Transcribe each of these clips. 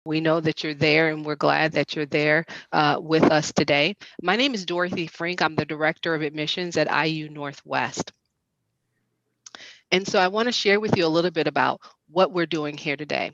We know that you're there, and we're glad that you're there with us today. My name is Dorothy Frink. I'm the Director of Admissions at IU Northwest. And so I want to share with you a little bit about what we're doing here today.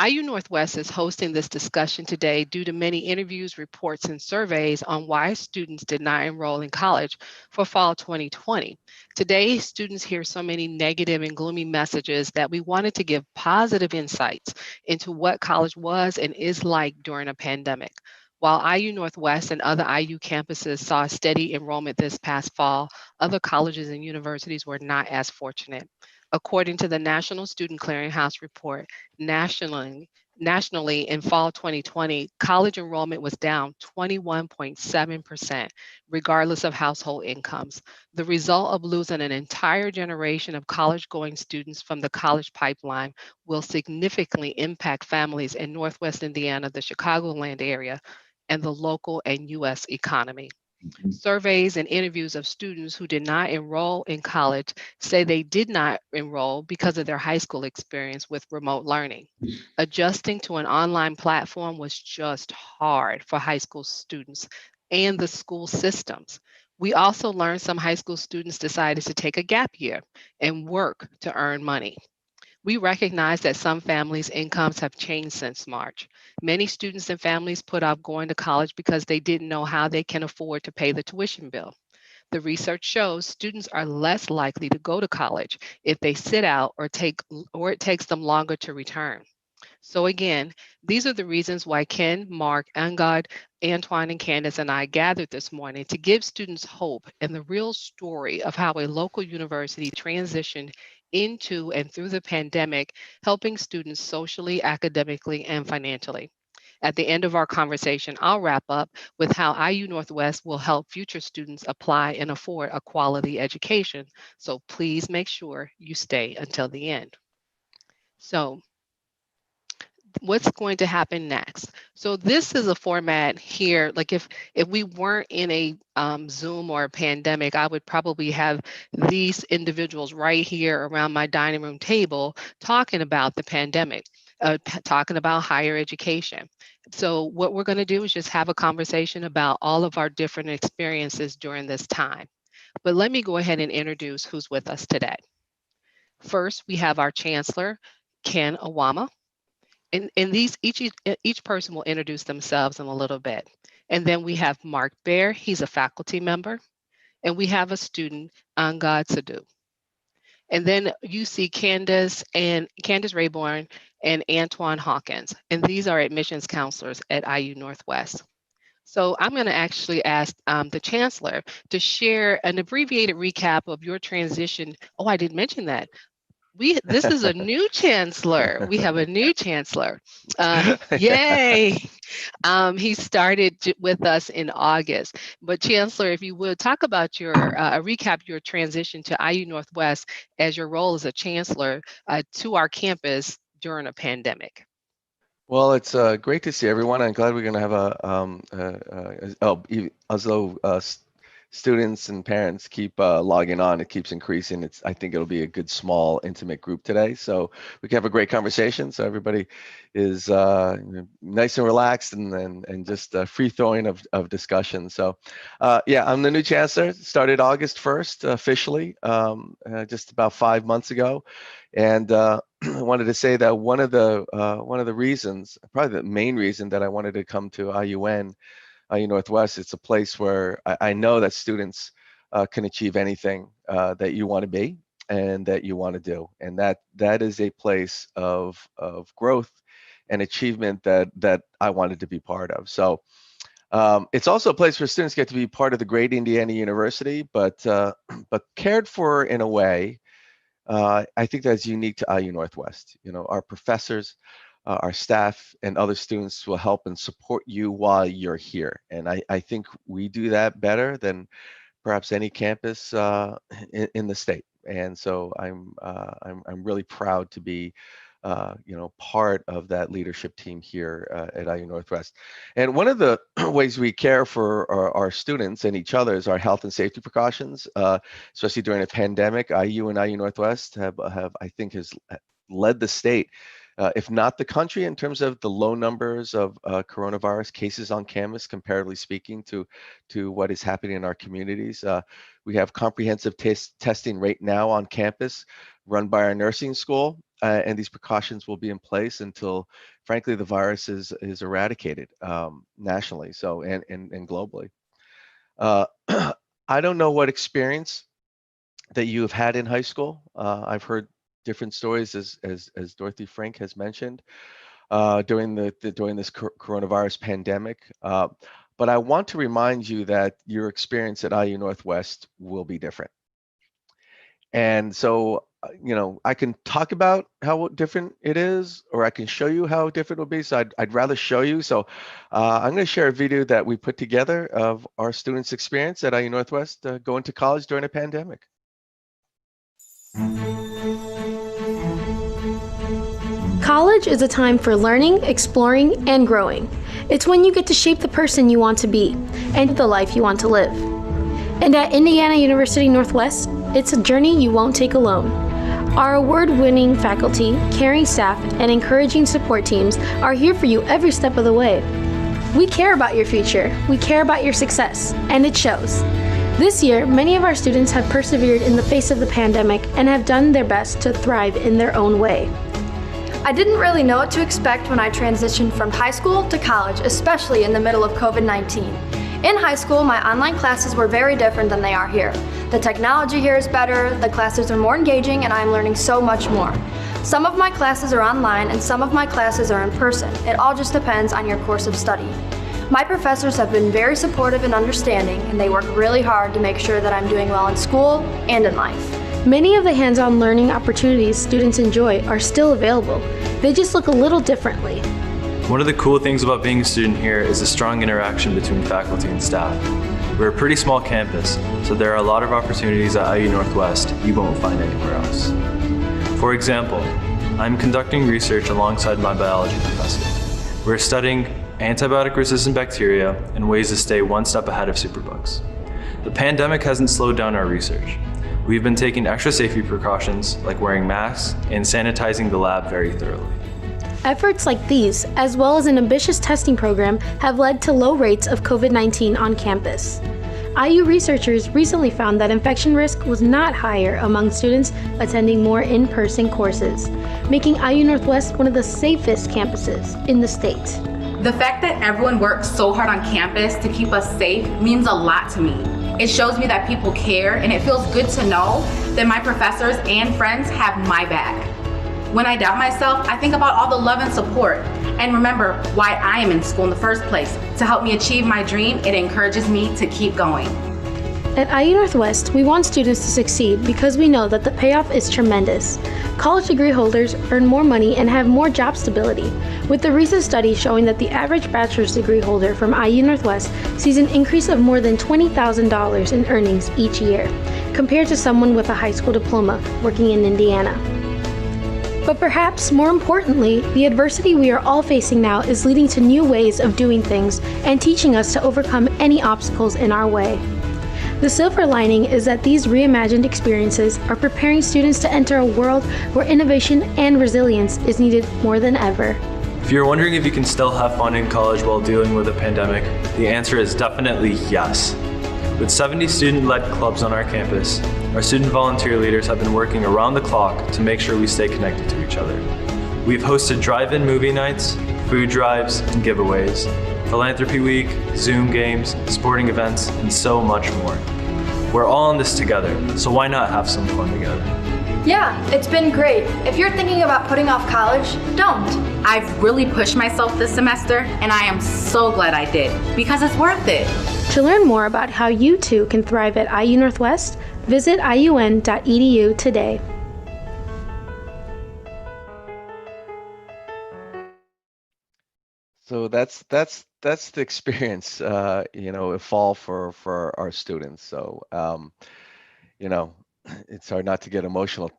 IU Northwest is hosting this discussion today due to many interviews, reports, and surveys on why students did not enroll in college for fall 2020. Today, students hear so many negative and gloomy messages that we wanted to give positive insights into what college was and is like during a pandemic. While IU Northwest and other IU campuses saw steady enrollment this past fall, other colleges and universities were not as fortunate. According to the National Student Clearinghouse report, nationally in fall 2020, college enrollment was down 21.7%, regardless of household incomes. The result of losing an entire generation of college going students from the college pipeline will significantly impact families in Northwest Indiana, the Chicagoland area, and the local and U.S. economy. Surveys and interviews of students who did not enroll in college say they did not enroll because of their high school experience with remote learning. Adjusting to an online platform was just hard for high school students and the school systems. We also learned some high school students decided to take a gap year and work to earn money. We recognize that some families' incomes have changed since March. Many students and families put off going to college because they didn't know how they can afford to pay the tuition bill. The research shows students are less likely to go to college if they sit out or it takes them longer to return. So again, these are the reasons why Ken, Mark, Angad, Antoine, and Candace and I gathered this morning to give students hope and the real story of how a local university transitioned into and through the pandemic, helping students socially, academically, and financially. At the end of our conversation, I'll wrap up with how IU Northwest will help future students apply and afford a quality education. So please make sure you stay until the end. So what's going to happen next? So this is a format here. Like if we weren't in a Zoom or a pandemic, I would probably have these individuals right here around my dining room table talking about the pandemic, talking about higher education. So what we're going to do is just have a conversation about all of our different experiences during this time. But let me go ahead and introduce who's with us today. First, we have our chancellor, Ken Awama. And each person will introduce themselves in a little bit. And then we have Mark Baer, he's a faculty member, and we have a student, Angad Sadhu. And then you see Candace Rayborn and Antoine Hawkins, and these are admissions counselors at IU Northwest. So I'm going to actually ask the chancellor to share an abbreviated recap of your transition. Oh, I didn't mention that. This is a new chancellor. We have a new chancellor. Yeah. Yay! He started with us in August. But Chancellor, if you would talk about recap your transition to IU Northwest as your role as a chancellor to our campus during a pandemic. Well, it's great to see everyone. I'm glad we're going to have as though students and parents keep logging on, it keeps increasing. I think it'll be a good, small, intimate group today. So we can have a great conversation. So everybody is nice and relaxed and just free throwing of discussion. So yeah, I'm the new chancellor. Started August 1st officially, just about 5 months ago. And I wanted to say that one of the reasons, probably the main reason that I wanted to come to IU Northwest, it's a place where I know that students can achieve anything that you want to be and that you want to do, and that is a place of growth and achievement that I wanted to be part of. So it's also a place where students get to be part of the great Indiana University, but cared for in a way I think that's unique to IU Northwest. You know, our professors, our staff, and other students will help and support you while you're here. And I think we do that better than perhaps any campus in the state. And so I'm really proud to be part of that leadership team here at IU Northwest. And one of the ways we care for our students and each other is our health and safety precautions, especially during a pandemic. IU and IU Northwest have I think has led the state if not the country, in terms of the low numbers of coronavirus cases on campus, comparatively speaking to what is happening in our communities. We have comprehensive testing right now on campus run by our nursing school, and these precautions will be in place until, frankly, the virus is eradicated nationally, so and globally. Uh, I don't know what experience that you have had in high school. I've heard different stories, as Dorothy Frank has mentioned, during during this coronavirus pandemic. But I want to remind you that your experience at IU Northwest will be different. And so, I can talk about how different it is, or I can show you how different it will be. So I'd rather show you. So I'm going to share a video that we put together of our students' experience at IU Northwest going to college during a pandemic. College is a time for learning, exploring, and growing. It's when you get to shape the person you want to be and the life you want to live. And at Indiana University Northwest, it's a journey you won't take alone. Our award-winning faculty, caring staff, and encouraging support teams are here for you every step of the way. We care about your future, we care about your success, and it shows. This year, many of our students have persevered in the face of the pandemic and have done their best to thrive in their own way. I didn't really know what to expect when I transitioned from high school to college, especially in the middle of COVID-19. In high school, my online classes were very different than they are here. The technology here is better, the classes are more engaging, and I'm learning so much more. Some of my classes are online and some of my classes are in person. It all just depends on your course of study. My professors have been very supportive and understanding, and they work really hard to make sure that I'm doing well in school and in life. Many of the hands-on learning opportunities students enjoy are still available. They just look a little differently. One of the cool things about being a student here is the strong interaction between faculty and staff. We're a pretty small campus, so there are a lot of opportunities at IU Northwest you won't find anywhere else. For example, I'm conducting research alongside my biology professor. We're studying antibiotic-resistant bacteria and ways to stay one step ahead of superbugs. The pandemic hasn't slowed down our research. We've been taking extra safety precautions like wearing masks and sanitizing the lab very thoroughly. Efforts like these, as well as an ambitious testing program, have led to low rates of COVID-19 on campus. IU researchers recently found that infection risk was not higher among students attending more in-person courses, making IU Northwest one of the safest campuses in the state. The fact that everyone works so hard on campus to keep us safe means a lot to me. It shows me that people care, and it feels good to know that my professors and friends have my back. When I doubt myself, I think about all the love and support and remember why I am in school in the first place. To help me achieve my dream, it encourages me to keep going. At IU Northwest, we want students to succeed because we know that the payoff is tremendous. College degree holders earn more money and have more job stability, with the recent study showing that the average bachelor's degree holder from IU Northwest sees an increase of more than $20,000 in earnings each year, compared to someone with a high school diploma working in Indiana. But perhaps more importantly, the adversity we are all facing now is leading to new ways of doing things and teaching us to overcome any obstacles in our way. The silver lining is that these reimagined experiences are preparing students to enter a world where innovation and resilience is needed more than ever. If you're wondering if you can still have fun in college while dealing with a pandemic, the answer is definitely yes. With 70 student-led clubs on our campus, our student volunteer leaders have been working around the clock to make sure we stay connected to each other. We've hosted drive-in movie nights, food drives, and giveaways, Philanthropy Week, Zoom games, sporting events, and so much more. We're all in this together, so why not have some fun together? Yeah, it's been great. If you're thinking about putting off college, don't. I've really pushed myself this semester, and I am so glad I did, because it's worth it. To learn more about how you too can thrive at IU Northwest, visit iun.edu today. So that's the experience, a fall for our students. So, it's hard not to get emotional,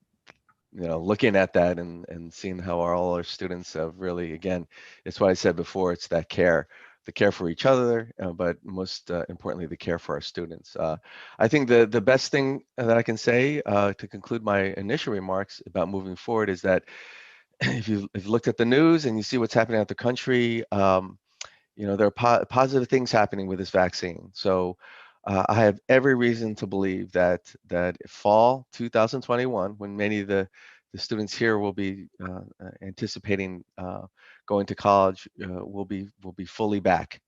looking at that and seeing how all our students have really, again, it's what I said before, it's that care, the care for each other, but most importantly, the care for our students. I think the best thing that I can say to conclude my initial remarks about moving forward is that if you've looked at the news and you see what's happening out the country, there are positive things happening with this vaccine. So I have every reason to believe that fall 2021, when many of the students here will be anticipating going to college, will be fully back,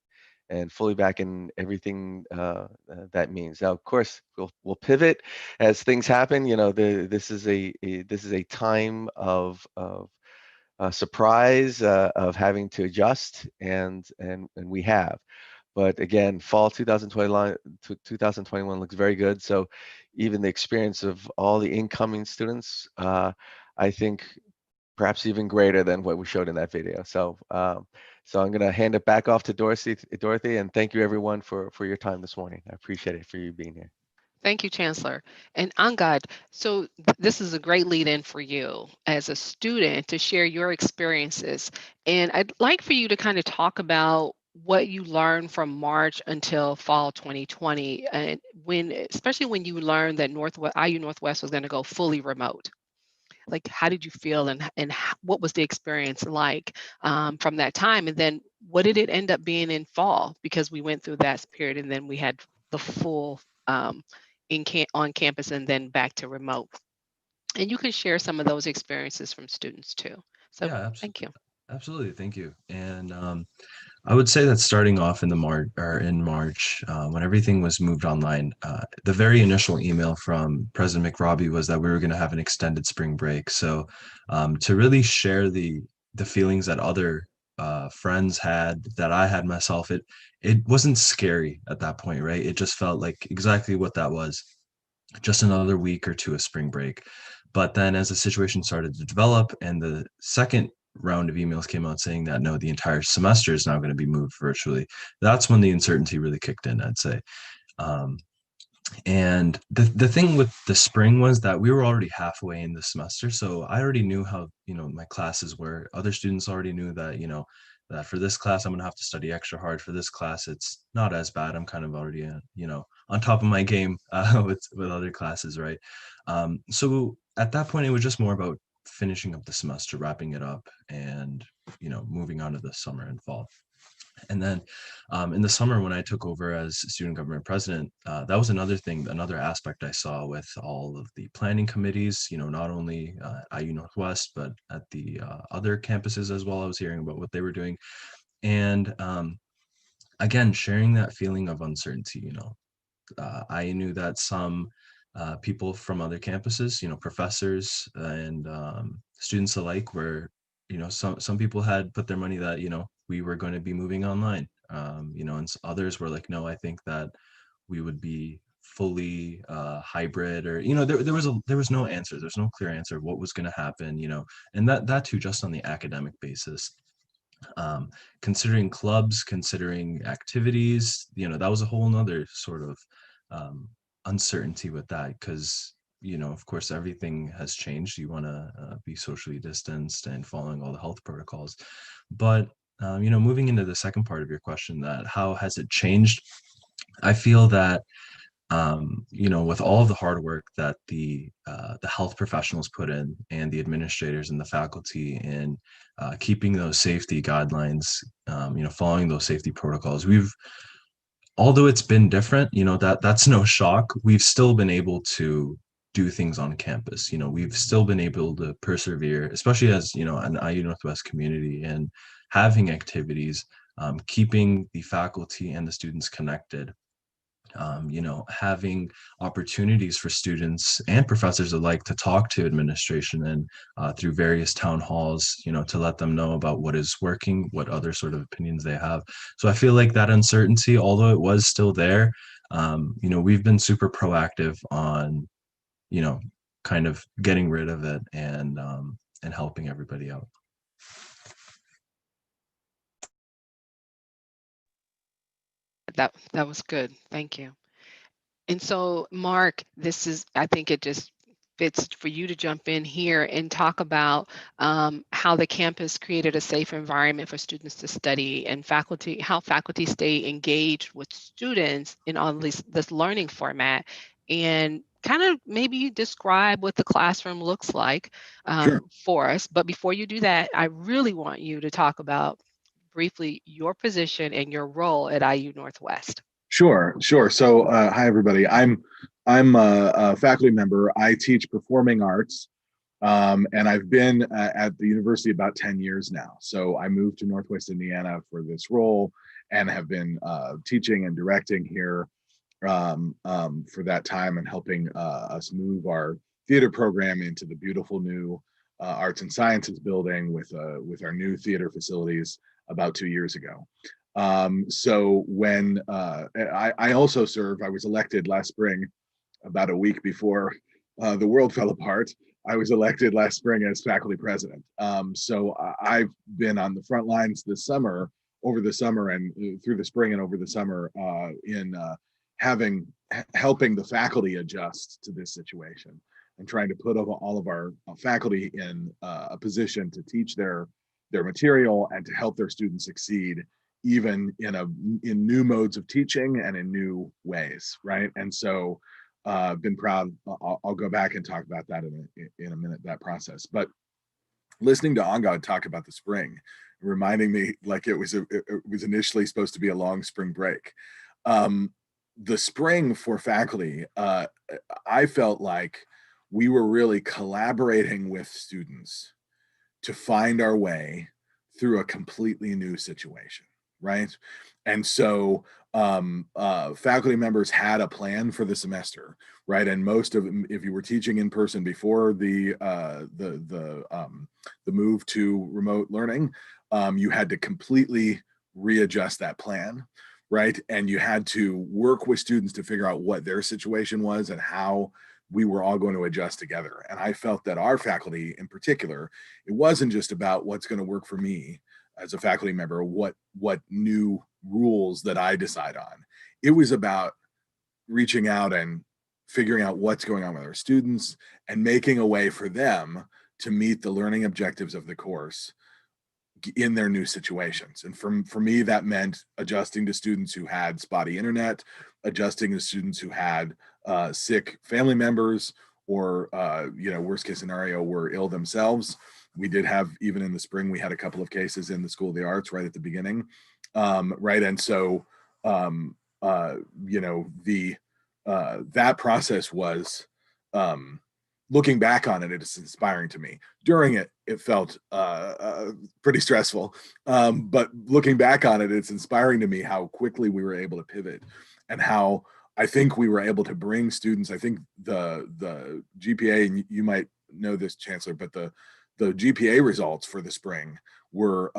and fully back in everything that means. Now, of course, we'll pivot as things happen. This is a time of surprise, of having to adjust, and we have. But again, fall 2021 looks very good. So even the experience of all the incoming students, I think perhaps even greater than what we showed in that video. So I'm going to hand it back off to Dorothy, and thank you everyone for your time this morning. I appreciate it for you being here. Thank you, Chancellor. And Angad, so this is a great lead in for you as a student to share your experiences. And I'd like for you to kind of talk about what you learned from March until fall 2020, and especially when you learned that IU Northwest was going to go fully remote. Like, how did you feel, and what was the experience like from that time? And then what did it end up being in fall? Because we went through that period, and then we had the full on campus and then back to remote. And you can share some of those experiences from students too. So Yeah, thank you. absolutely. Thank you. And I would say that starting off in March, when everything was moved online, the very initial email from President McRobbie was that we were going to have an extended spring break. So to really share the feelings that other friends had, that I had myself, it wasn't scary at that point, right? It just felt like exactly what that was, just another week or two of spring break. But then as the situation started to develop and the second round of emails came out saying that no, the entire semester is now going to be moved virtually, that's when the uncertainty really kicked in, I'd say. Um, and the thing with the spring was that we were already halfway in the semester. So I already knew how, my classes were. Other students already knew that, that for this class, I'm going to have to study extra hard. For this class, it's not as bad. I'm kind of already, on top of my game with other classes, right? So at that point, it was just more about finishing up the semester, wrapping it up, and, moving on to the summer and fall. And then in the summer, when I took over as student government president, that was another aspect I saw with all of the planning committees, not only at IU Northwest, but at the other campuses as well. I was hearing about what they were doing. And again, sharing that feeling of uncertainty, I knew that some people from other campuses, professors and students alike were, some people had put their money that, we were going to be moving online, and others were like, no, I think that we would be fully hybrid, or, there was no answer. There's no clear answer of what was going to happen, and that too, just on the academic basis. Considering clubs, considering activities, that was a whole nother sort of uncertainty with that, because of course everything has changed. You want to be socially distanced and following all the health protocols. But moving into the second part of your question, that how has it changed, I feel that with all of the hard work that the health professionals put in, and the administrators and the faculty in keeping those safety guidelines, following those safety protocols, although it's been different, that's no shock. We've still been able to do things on campus. We've still been able to persevere, especially as, an IU Northwest community, and having activities, keeping the faculty and the students connected, having opportunities for students and professors alike to talk to administration, and through various town halls, to let them know about what is working, what other sort of opinions they have. So I feel like that uncertainty, although it was still there, we've been super proactive on, kind of getting rid of it, and helping everybody out. That was good. Thank you. And so, Mark, I think it just fits for you to jump in here and talk about how the campus created a safe environment for students to study, and how faculty stay engaged with students in all this learning format, and kind of maybe describe what the classroom looks like Sure. for us. But before you do that, I really want you to talk about briefly your position and your role at IU Northwest. Sure, sure. So, hi everybody. I'm a faculty member. I teach performing arts, and I've been at the university about 10 years now. So I moved to Northwest Indiana for this role, and have been teaching and directing here for that time, and helping us move our theater program into the beautiful new Arts and Sciences building with our new theater facilities about 2 years ago. So when I also serve, I was elected last spring, about a week before the world fell apart. I was elected last spring as faculty president. So I've been on the front lines this summer, over the summer, and through the spring and over the summer, in helping the faculty adjust to this situation, and trying to put all of our faculty in a position to teach their material and to help their students succeed, even in new modes of teaching and in new ways, right? And so been proud. I'll go back and talk about that in a minute, that process. But listening to Angad talk about the spring, reminding me like it was initially supposed to be a long spring break. The spring for faculty, I felt like we were really collaborating with students to find our way through a completely new situation, right? And so faculty members had a plan for the semester, right? And most of them, if you were teaching in person before the move to remote learning, you had to completely readjust that plan, right? And you had to work with students to figure out what their situation was and how we were all going to adjust together. And I felt that our faculty in particular, it wasn't just about what's going to work for me as a faculty member, what new rules that I decide on. It was about reaching out and figuring out what's going on with our students and making a way for them to meet the learning objectives of the course in their new situations. And for me, that meant adjusting to students who had spotty internet, adjusting to students who had sick family members, or worst case scenario, were ill themselves. We did have, even in the spring, we had a couple of cases in the School of the Arts right at the beginning, right? And so that process was, looking back on it, it's inspiring to me. During it, it felt pretty stressful. But looking back on it, it's inspiring to me how quickly we were able to pivot, and how I think we were able to bring students. I think the GPA, and you might know this, Chancellor, but the GPA results for the spring were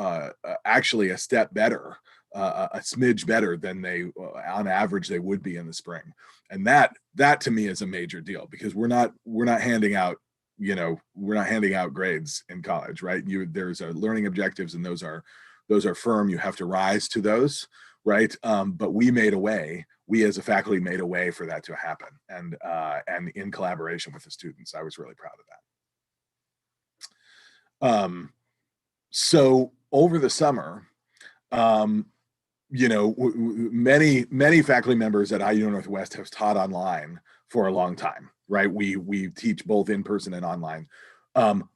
actually a step better, a smidge better than they, on average, they would be in the spring. And that to me is a major deal, because we're not handing out, we're not handing out grades in college, right? There's learning objectives, and those are firm. You have to rise to those, right? But we made a way. We as a faculty made a way for that to happen, and in collaboration with the students. I was really proud of that. So over the summer, many faculty members at IU Northwest have taught online for a long time, right? We teach both in person and online,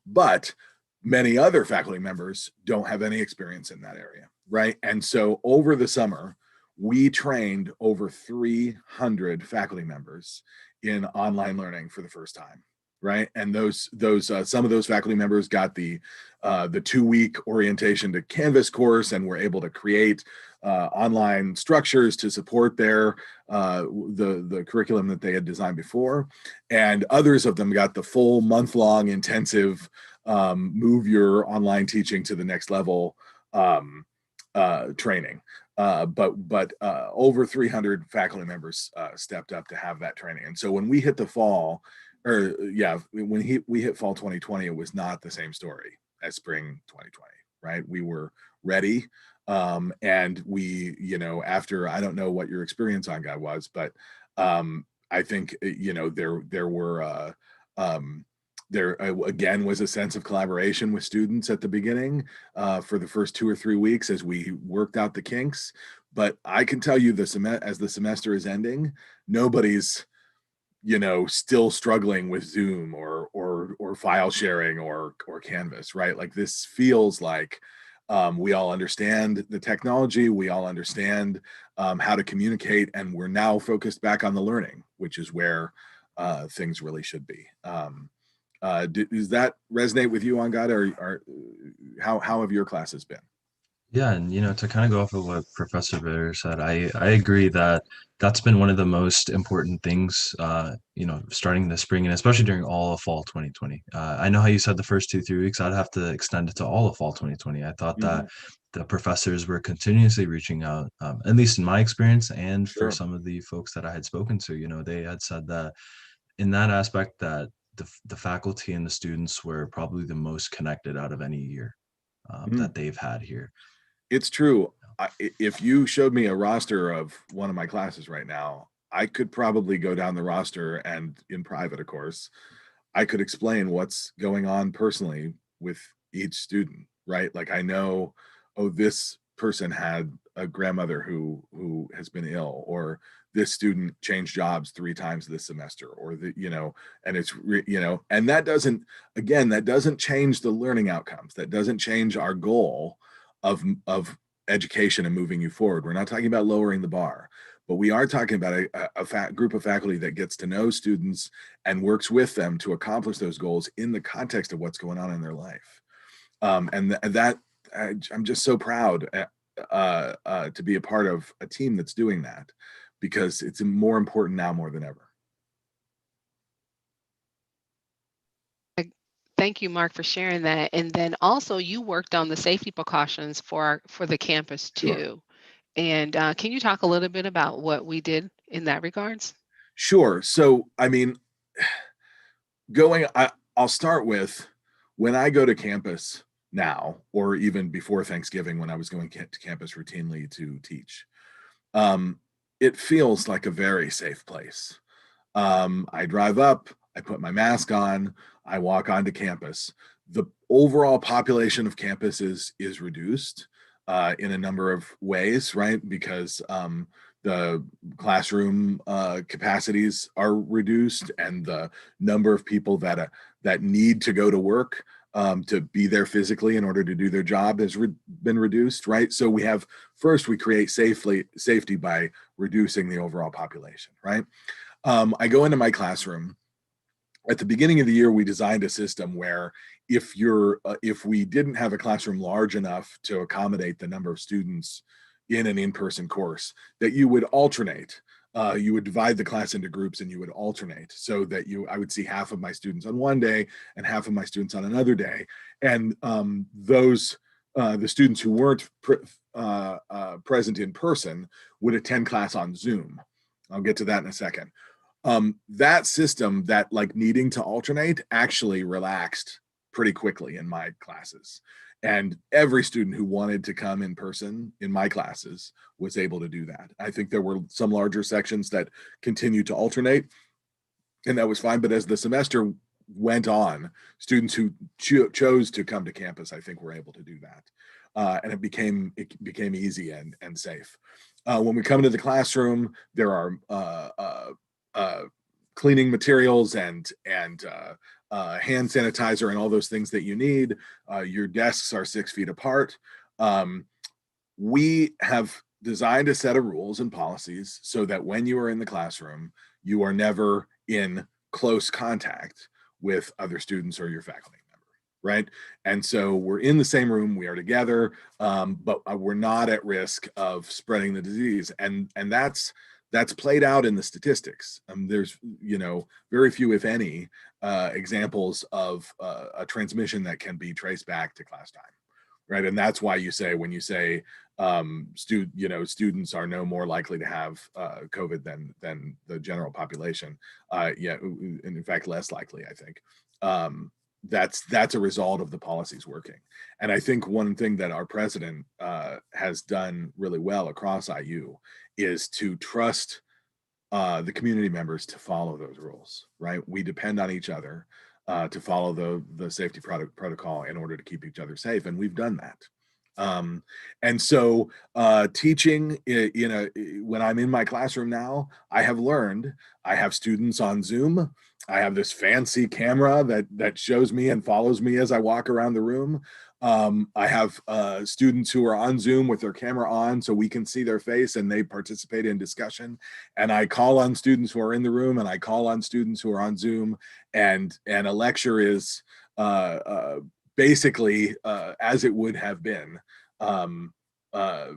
but many other faculty members don't have any experience in that area, right? And so over the summer, we trained over 300 faculty members in online learning for the first time, right? And those some of those faculty members got the 2-week orientation to Canvas course, and were able to create online structures to support their the curriculum that they had designed before. And others of them got the full month-long intensive move your online teaching to the next level training. But over 300 faculty members stepped up to have that training. And so when we hit the fall, when we hit fall 2020, it was not the same story as spring 2020, right? We were ready. And we, after, I don't know what your experience on God was, but I think, there again was a sense of collaboration with students at the beginning for the first 2 or 3 weeks as we worked out the kinks. But I can tell you, as the semester is ending, nobody's still struggling with Zoom or file sharing or Canvas, right? Like this feels like we all understand the technology, we all understand how to communicate, and we're now focused back on the learning, which is where things really should be. Does that resonate with you, Angada, or how have your classes been? Yeah, and to kind of go off of what Professor Bitter said, I agree that that's been one of the most important things, starting this spring and especially during all of fall 2020. I know how you said the first 2, 3 weeks, I'd have to extend it to all of fall 2020. I thought that the professors were continuously reaching out, at least in my experience, and for Sure. some of the folks that I had spoken to, they had said that in that aspect that the faculty and the students were probably the most connected out of any year that they've had here. It's true. If you showed me a roster of one of my classes right now, I could probably go down the roster, and in private, of course, I could explain what's going on personally with each student, right? Like I know, oh, this person had a grandmother who has been ill, or this student changed jobs 3 times this semester, or and it's and that doesn't change the learning outcomes. That doesn't change our goal of education and moving you forward. We're not talking about lowering the bar, but we are talking about a group of faculty that gets to know students and works with them to accomplish those goals in the context of what's going on in their life. I'm just so proud to be a part of a team that's doing that, because it's more important now more than ever. Thank you, Mark, for sharing that. And then also you worked on the safety precautions for the campus Sure. too. And can you talk a little bit about what we did in that regards? Sure. So, I mean, I'll start with when I go to campus now, or even before Thanksgiving when I was going to campus routinely to teach. It feels like a very safe place. I drive up, I put my mask on, I walk onto campus. The overall population of campus is reduced in a number of ways, right? Because the classroom capacities are reduced, and the number of people that need to go to work to be there physically in order to do their job has been reduced, right? So we create safety by reducing the overall population, right? I go into my classroom. At the beginning of the year, we designed a system where if we didn't have a classroom large enough to accommodate the number of students in an in-person course, that you would alternate. You would divide the class into groups, and you would alternate, so that I would see half of my students on one day and half of my students on another day. And the students who weren't present in person would attend class on Zoom. I'll get to that in a second. That system, that like needing to alternate, actually relaxed pretty quickly in my classes. And every student who wanted to come in person in my classes was able to do that. I think there were some larger sections that continued to alternate, and that was fine. But as the semester went on, students who chose to come to campus, I think, were able to do that. And it became easy and safe. When we come into the classroom, there are cleaning materials and hand sanitizer and all those things that you need. Your desks are 6 feet apart. We have designed a set of rules and policies so that when you are in the classroom, you are never in close contact with other students or your faculty member, right? And so we're in the same room, we are together, but we're not at risk of spreading the disease. And that's played out in the statistics. There's, very few, if any, examples of a transmission that can be traced back to class time, right? And that's why when you say students are no more likely to have COVID than the general population, and in fact less likely, I think. That's a result of the policies working. And I think one thing that our president has done really well across IU is to trust the community members to follow those rules, right? We depend on each other to follow the safety protocol in order to keep each other safe, and we've done that. And so teaching, when I'm in my classroom now, I have learned, I have students on Zoom. I have this fancy camera that shows me and follows me as I walk around the room. I have students who are on Zoom with their camera on so we can see their face and they participate in discussion. And I call on students who are in the room and I call on students who are on Zoom. And a lecture is basically as it would have been um, uh,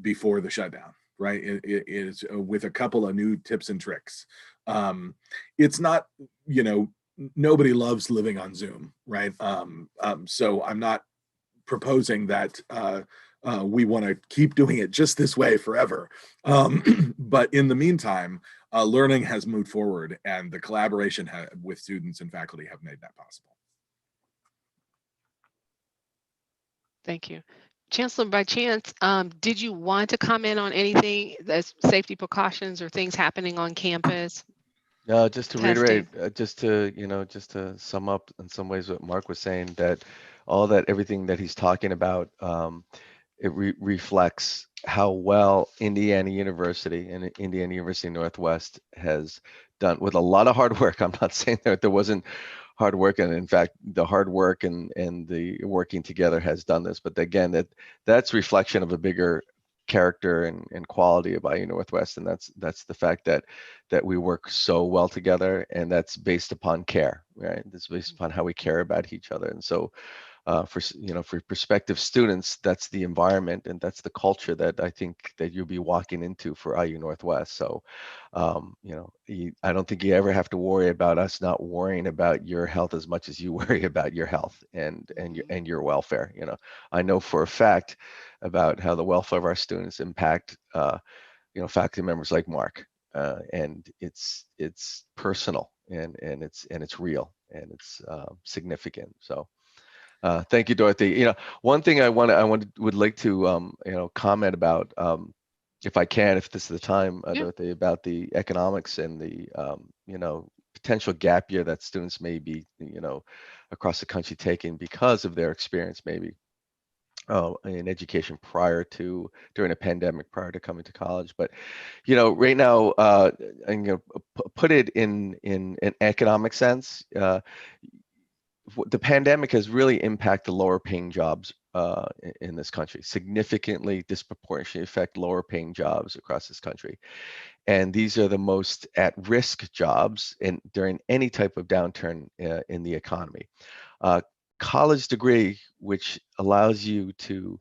before the shutdown, right? It is with a couple of new tips and tricks. It's not, nobody loves living on Zoom, right? So I'm not proposing that we want to keep doing it just this way forever. But in the meantime, learning has moved forward and the collaboration with students and faculty have made that possible. Thank you. Chancellor, by chance, did you want to comment on anything that's safety precautions or things happening on campus? Just to Testing. reiterate, just to sum up in some ways what Mark was saying, that everything that he's talking about, it reflects how well Indiana University and Indiana University Northwest has done with a lot of hard work. I'm not saying that there wasn't hard work, and in fact, the hard work and the working together has done this. But again, that's reflection of a bigger character and quality of IU Northwest, and that's the fact that we work so well together, and that's based upon care, right? That's based upon how we care about each other. And so for prospective students, that's the environment and that's the culture that I think that you'll be walking into for IU Northwest. So I don't think you ever have to worry about us not worrying about your health as much as you worry about your health and your welfare. I know for a fact about how the welfare of our students impact faculty members like Mark, and it's personal and it's real and it's significant. So thank you, Dorothy. One thing would like to comment about, if I can, if this is the time, Yeah. Dorothy, about the economics and the potential gap year that students may be across the country taking because of their experience maybe in education during a pandemic, prior to coming to college. But right now, I'm going to put it in an economic sense. The pandemic has really impacted lower paying jobs in this country, significantly disproportionately affect lower paying jobs across this country. And these are the most at risk jobs during any type of downturn in the economy. College degree, which allows you to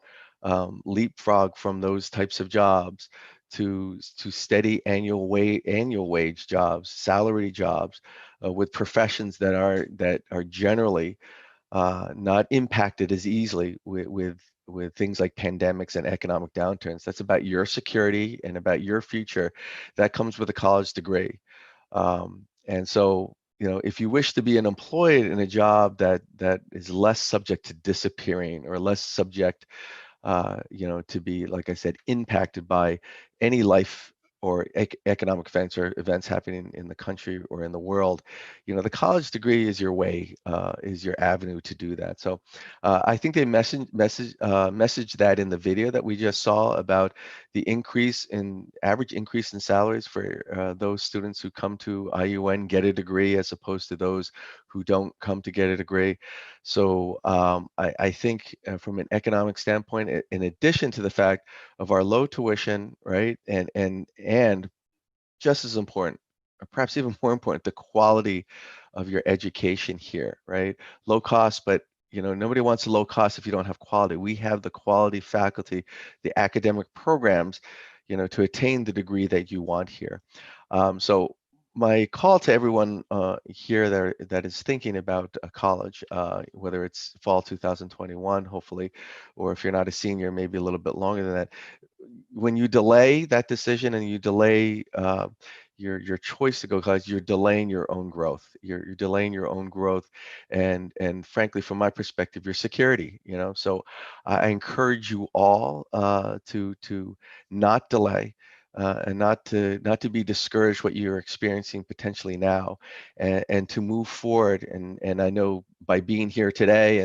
leapfrog from those types of jobs to steady annual wage jobs, salary jobs, with professions that are generally not impacted as easily with things like pandemics and economic downturns. That's about your security and about your future. That comes with a college degree. And so, if you wish to be employed in a job that is less subject to disappearing or less subject to be, like I said, impacted by any life or economic events or events happening in the country or in the world, the college degree is your way, is your avenue to do that. So I think they message that in the video that we just saw about the average increase in salaries for those students who come to IUN, get a degree, as opposed to those who don't come to get a degree. So I think from an economic standpoint, in addition to the fact of our low tuition, right, and just as important, or perhaps even more important, the quality of your education here, right? Low cost, but nobody wants a low cost if you don't have quality. We have the quality faculty, the academic programs, to attain the degree that you want here. So my call to everyone here that is thinking about college, whether it's fall 2021, hopefully, or if you're not a senior, maybe a little bit longer than that, when you delay that decision and you delay your choice to go to college, you're delaying your own growth. You're delaying your own growth, and frankly, from my perspective, your security. So I encourage you all to not delay. and not to be discouraged what you're experiencing potentially now, and to move forward. And I know by being here today,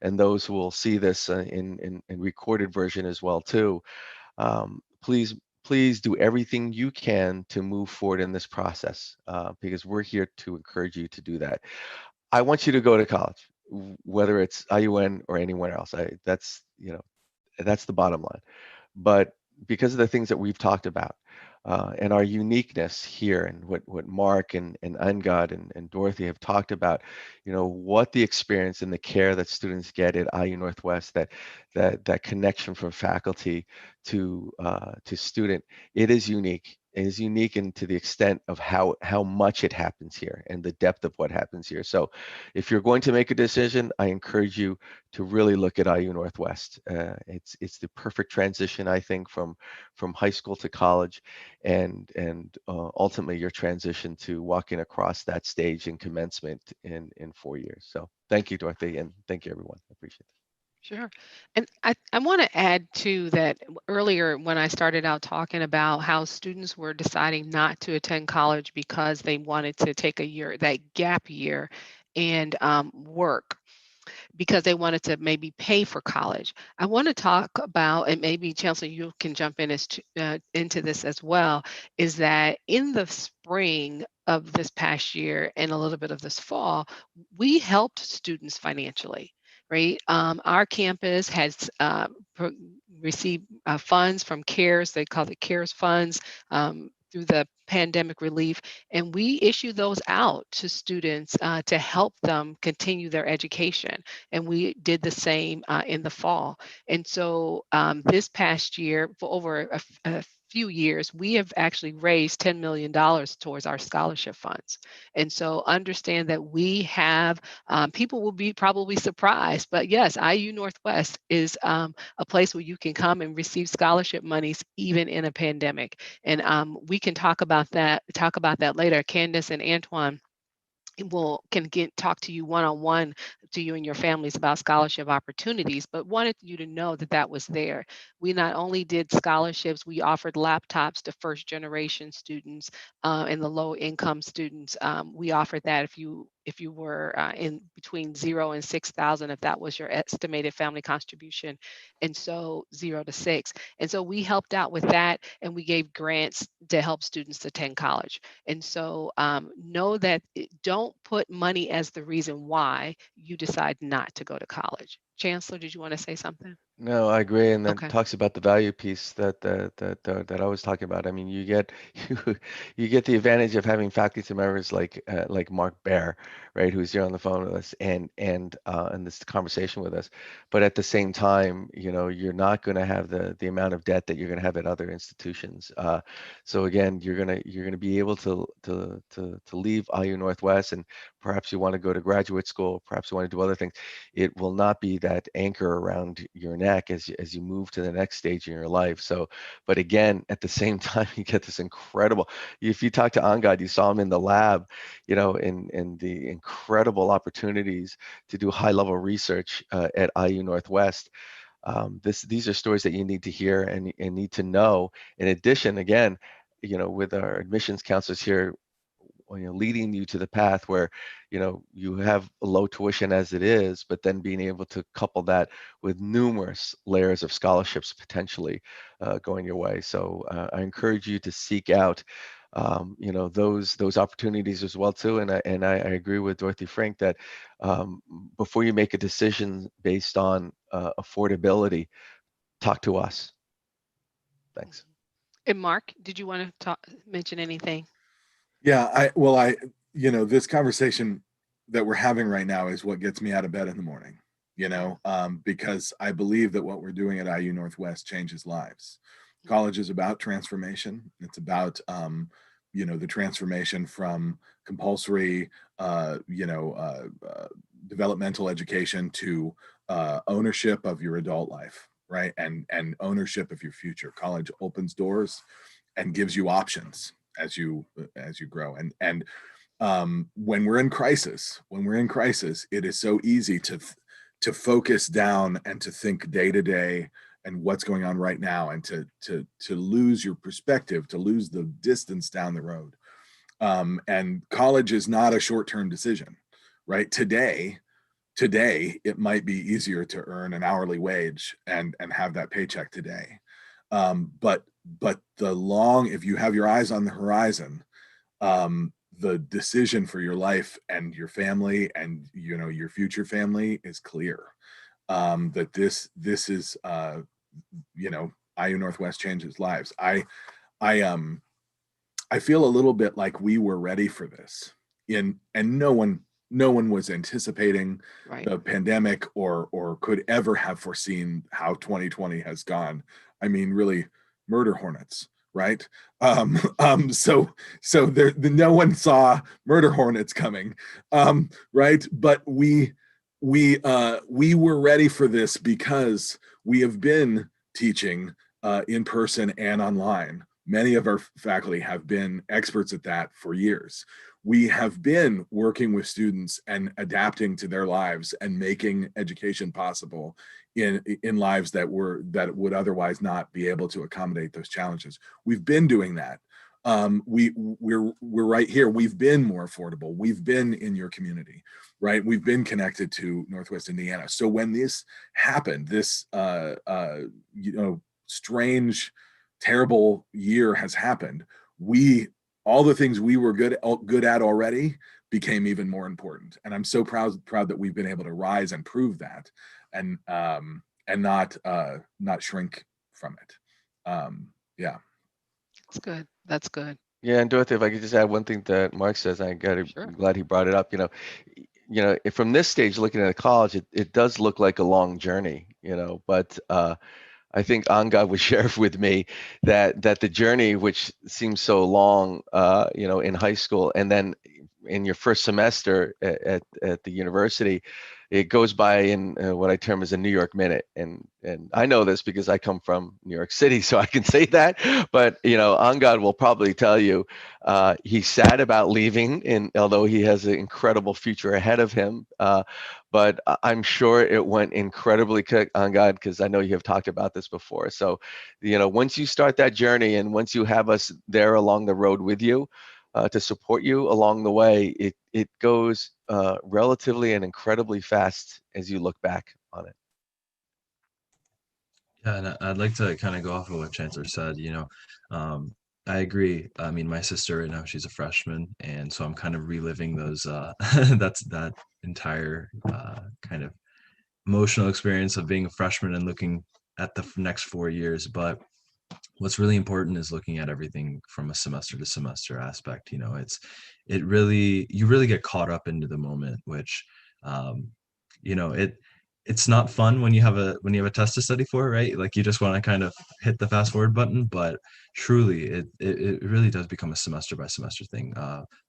and those who will see this in recorded version as well too, please do everything you can to move forward in this process, because we're here to encourage you to do that. I want you to go to college, whether it's IUN or anywhere else. That's the bottom line. But because of the things that we've talked about, and our uniqueness here, and what Mark and Ungod and Dorothy have talked about, what the experience and the care that students get at IU Northwest, that connection from faculty to student, it is unique. It is unique, and to the extent of how much it happens here and the depth of what happens here. So if you're going to make a decision, I encourage you to really look at IU Northwest. It's the perfect transition, I think, from high school to college, and ultimately your transition to walking across that stage in commencement in 4 years. So thank you, Dorothy, and thank you, everyone. I appreciate it. Sure. And I want to add too that earlier when I started out talking about how students were deciding not to attend college because they wanted to take a year, that gap year, and work because they wanted to maybe pay for college. I want to talk about, and maybe Chancellor, you can jump in into this as well, is that in the spring of this past year and a little bit of this fall, we helped students financially. Right, our campus has received funds from CARES. They call it CARES funds, through the pandemic relief, and we issue those out to students to help them continue their education. And we did the same in the fall. And so this past year, for over a few years, we have actually raised $10 million towards our scholarship funds. And so understand that we have, people will be probably surprised, but yes, IU Northwest is a place where you can come and receive scholarship monies even in a pandemic. And we can talk about that later. Candace and Antoine can talk to you one-on-one, to you and your families, about scholarship opportunities, but wanted you to know that that was there. We not only did scholarships, we offered laptops to first generation students and the low income students. We offered that if you were in between 0 and 6,000, if that was your estimated family contribution, and so 0 to 6. And so we helped out with that, and we gave grants to help students attend college. And so know that don't put money as the reason why you decide not to go to college. Chancellor, did you want to say something? No, I agree, and that Okay. talks about the value piece that I was talking about. I mean, you get you get the advantage of having faculty members like Mark Baer, right, who's here on the phone with us, and this conversation with us. But at the same time, you're not going to have the amount of debt that you're going to have at other institutions. So again, you're gonna be able to leave IU Northwest, and perhaps you want to go to graduate school, perhaps you want to do other things. It will not be that anchor around your neck as you move to the next stage in your life. So, but again, at the same time, you get this incredible. If you talk to Angad, you saw him in the lab, in the incredible opportunities to do high-level research at IU Northwest. These are stories that you need to hear and need to know. In addition, again, with our admissions counselors here, leading you to the path where you have a low tuition as it is, but then being able to couple that with numerous layers of scholarships potentially going your way. So I encourage you to seek out those opportunities as well too. And I agree with Dorothy Frank that before you make a decision based on affordability, talk to us. Thanks. And Mark, did you want to mention anything? Yeah, this conversation that we're having right now is what gets me out of bed in the morning, because I believe that what we're doing at IU Northwest changes lives. College is about transformation. It's about, the transformation from compulsory, developmental education to ownership of your adult life, right? And ownership of your future. College opens doors and gives you options as you grow. And when we're in crisis, it is so easy to focus down and to think day to day and what's going on right now, and to lose your perspective, to lose the distance down the road. And college is not a short-term decision, right? Today it might be easier to earn an hourly wage and have that paycheck today. But if you have your eyes on the horizon, the decision for your life and your family and your future family is clear. That this is IU Northwest changes lives. I feel a little bit like we were ready for this, and no one was anticipating Right. the pandemic or could ever have foreseen how 2020 has gone. I mean, really, murder hornets, right? So no one saw murder hornets coming, right? But we were ready for this because we have been teaching in person and online. Many of our faculty have been experts at that for years. We have been working with students and adapting to their lives and making education possible in lives that would otherwise not be able to accommodate those challenges. We've been doing that. We're right here. We've been more affordable. We've been in your community, right? We've been connected to Northwest Indiana. So when this happened, this strange, terrible year has happened, all the things we were good at already became even more important. And I'm so proud that we've been able to rise and prove that, and not shrink from it. Yeah. That's good. That's good. Yeah, and Dorothy, if I could just add one thing that Mark says, I'm Sure. glad he brought it up. From this stage, looking at college, it does look like a long journey, but I think Angad would share with me that the journey, which seems so long, in high school, and then in your first semester at the university, it goes by in what I term as a New York minute. And I know this because I come from New York City, so I can say that. But Angad will probably tell you he's sad about leaving, and although he has an incredible future ahead of him. But I'm sure it went incredibly quick, Angad, because I know you have talked about this before. So, once you start that journey and once you have us there along the road with you to support you along the way, it goes relatively and incredibly fast as you look back on it. Yeah, and I'd like to kind of go off of what Chancellor said. I agree. I mean, my sister right now, she's a freshman, and so I'm kind of reliving those. That entire kind of emotional experience of being a freshman and looking at the next 4 years. But what's really important is looking at everything from a semester to semester aspect. You really get caught up into the moment, which it's not fun when you have a test to study for, right? Like, you just want to kind of hit the fast forward button, but truly it really does become a semester by semester thing.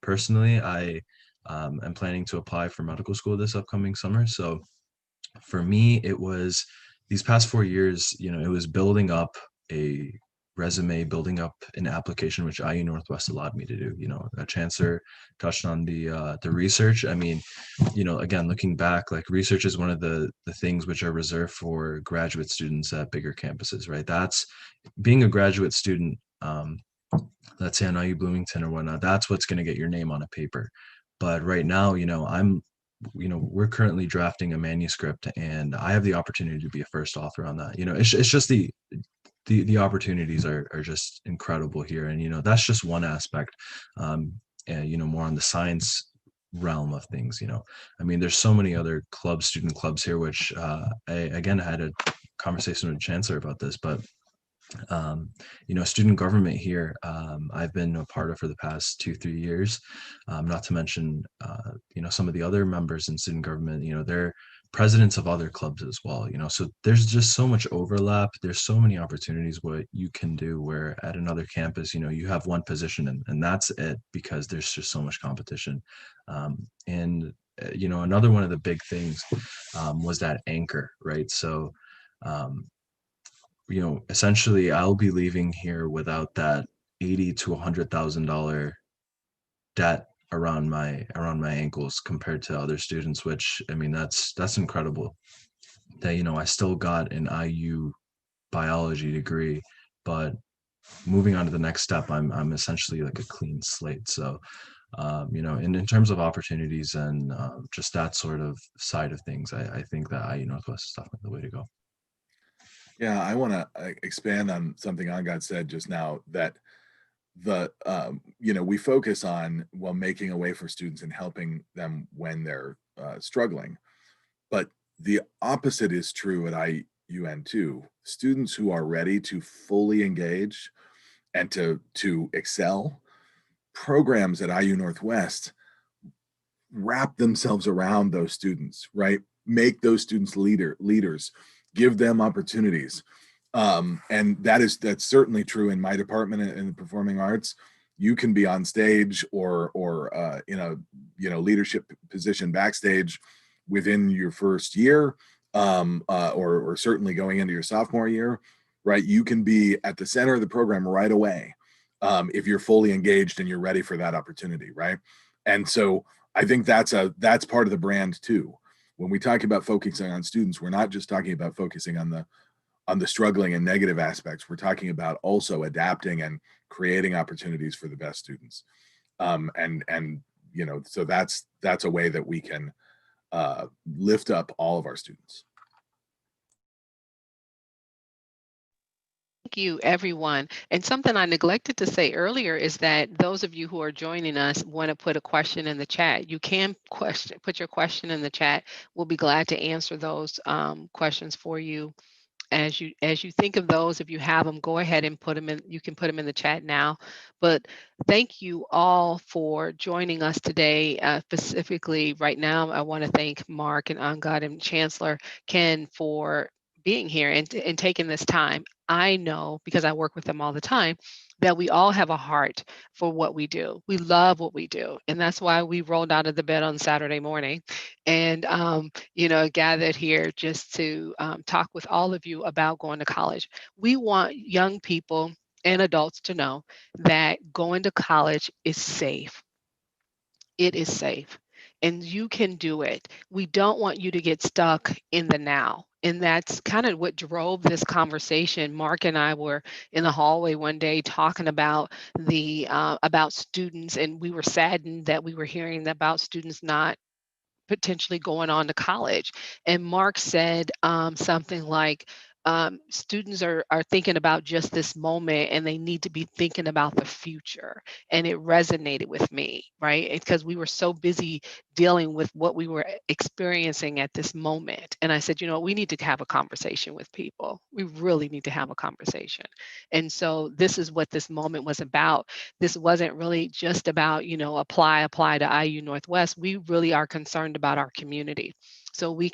Personally, I am planning to apply for medical school this upcoming summer. So for me, it was these past 4 years, it was building up a resume, building up an application, which IU Northwest allowed me to do. Chancellor touched on the research. I mean, again, looking back, like, research is one of the things which are reserved for graduate students at bigger campuses, right? That's being a graduate student, let's say on IU Bloomington or whatnot, that's what's going to get your name on a paper. But right now, we're currently drafting a manuscript, and I have the opportunity to be a first author on that. It's just the opportunities are just incredible here. And, that's just one aspect, and, more on the science realm of things. I mean, there's so many other student clubs here, which I had a conversation with Chancellor about this, but student government here, I've been a part of for the past 2-3 years, not to mention some of the other members in student government, they're presidents of other clubs as well. So there's just so much overlap. There's so many opportunities what you can do, where at another campus, you have one position and that's it, because there's just so much competition. And another one of the big things was that anchor, right? So essentially I'll be leaving here without that $80,000 to $100,000 debt around my ankles compared to other students, which, I mean, that's incredible that, I still got an IU biology degree, but moving on to the next step, I'm essentially like a clean slate. So, in terms of opportunities and just that sort of side of things, I think that IU Northwest is definitely the way to go. Yeah, I want to expand on something Angad said just now, that we focus on, well, making a way for students and helping them when they're struggling, but the opposite is true at IUN too. Students who are ready to fully engage and to excel, programs at IU Northwest wrap themselves around those students, right? Make those students leaders, give them opportunities. And that's certainly true in my department in the performing arts. You can be on stage or in a leadership position backstage within your first year, or certainly going into your sophomore year, right? You can be at the center of the program right away, if you're fully engaged and you're ready for that opportunity, right? And so I think that's part of the brand too. When we talk about focusing on students, we're not just talking about focusing on the struggling and negative aspects. We're talking about also adapting and creating opportunities for the best students. So that's a way that we can lift up all of our students. Thank you, everyone. And something I neglected to say earlier is that those of you who are joining us want to put a question in the chat. You can put your question in the chat. We'll be glad to answer those questions for you. As you think of those, if you have them, go ahead and put them in. You can put them in the chat now. But thank you all for joining us today. Specifically, right now, I want to thank Mark and Angad and Chancellor Ken for being here and taking this time. I know, because I work with them all the time, that we all have a heart for what we do. We love what we do, and that's why we rolled out of the bed on Saturday morning and gathered here just to talk with all of you about going to college. We want young people and adults to know that going to college is safe. It is safe, and you can do it. We don't want you to get stuck in the now. And that's kind of what drove this conversation. Mark and I were in the hallway one day talking about the about students, and we were saddened that we were hearing about students not potentially going on to college. And Mark said something like, students are thinking about just this moment and they need to be thinking about the future. And it resonated with me, right? Because we were so busy dealing with what we were experiencing at this moment. And I said, we need to have a conversation with people. We really need to have a conversation. And so this is what this moment was about. This wasn't really just about, apply to IU Northwest. We really are concerned about our community. So we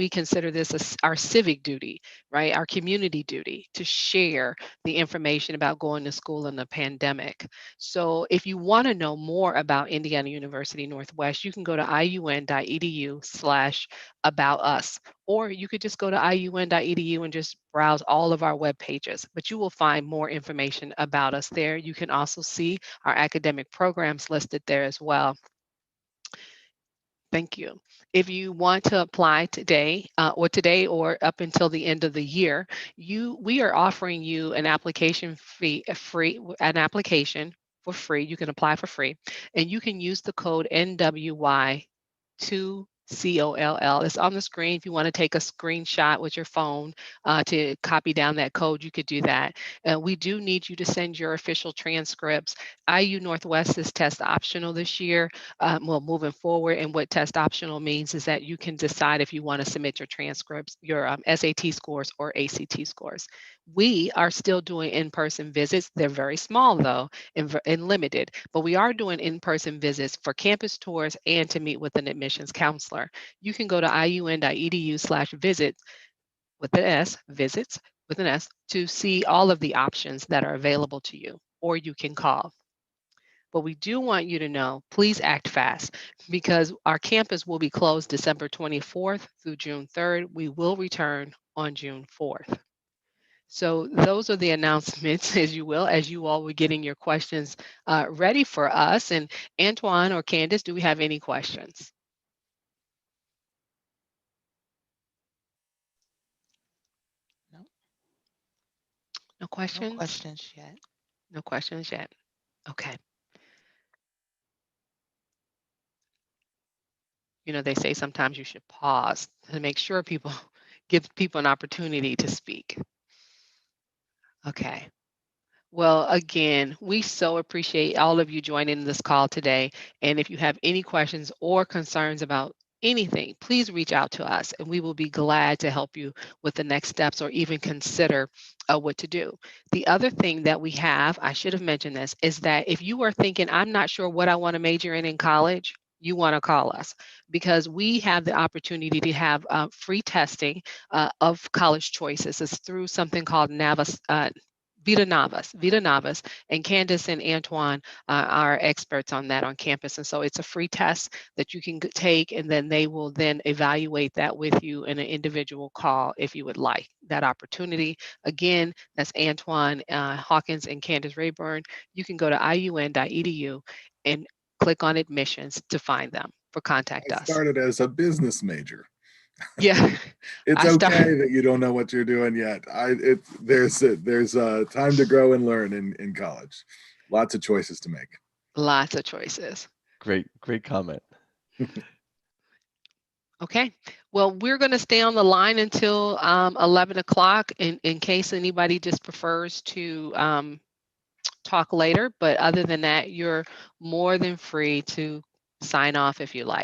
consider this as our civic duty, right? Our community duty to share the information about going to school in the pandemic. So if you want to know more about Indiana University Northwest, you can go to iun.edu/about us, or you could just go to iun.edu and just browse all of our web pages, but you will find more information about us there. You can also see our academic programs listed there as well. Thank you. If you want to apply today or up until the end of the year, we are offering you an application an application for free. You can apply for free, and you can use the code NWY2COLL. It's on the screen. If you want to take a screenshot with your phone to copy down that code, you could do that. We do need you to send your official transcripts. IU Northwest is test optional this year. Moving forward, and what test optional means is that you can decide if you want to submit your transcripts, your SAT scores or ACT scores. We are still doing in-person visits. They're very small though and limited, but we are doing in-person visits for campus tours and to meet with an admissions counselor. You can go to iun.edu/visit with an S, visits with an S, to see all of the options that are available to you, or you can call. But we do want you to know, please act fast, because our campus will be closed December 24th through June 3rd. We will return on June 4th. So those are the announcements, as you all were getting your questions ready for us. And Antoine or Candace, do we have any questions? No. No questions? No questions yet. No questions yet. Okay. They say sometimes you should pause to make sure people give people an opportunity to speak. Okay. Well, again, we so appreciate all of you joining this call today. And if you have any questions or concerns about anything, please reach out to us and we will be glad to help you with the next steps or even consider what to do. The other thing that we have, I should have mentioned this, is that if you are thinking, I'm not sure what I want to major in college, you want to call us because we have the opportunity to have free testing of college choices. It's through something called Vita Navas, and Candace and Antoine are experts on that on campus. And so it's a free test that you can take, and then they will then evaluate that with you in an individual call if you would like that opportunity. Again, that's Antoine Hawkins and Candace Rayburn. You can go to iun.edu and click on admissions to find them or contact I us. started as a business major. Yeah. It's okay that you don't know what you're doing yet. There's time to grow and learn in college. Lots of choices to make. Lots of choices. Great comment. Okay. Well, we're going to stay on the line until 11 o'clock in case anybody just prefers to talk later. But other than that, you're more than free to sign off if you like.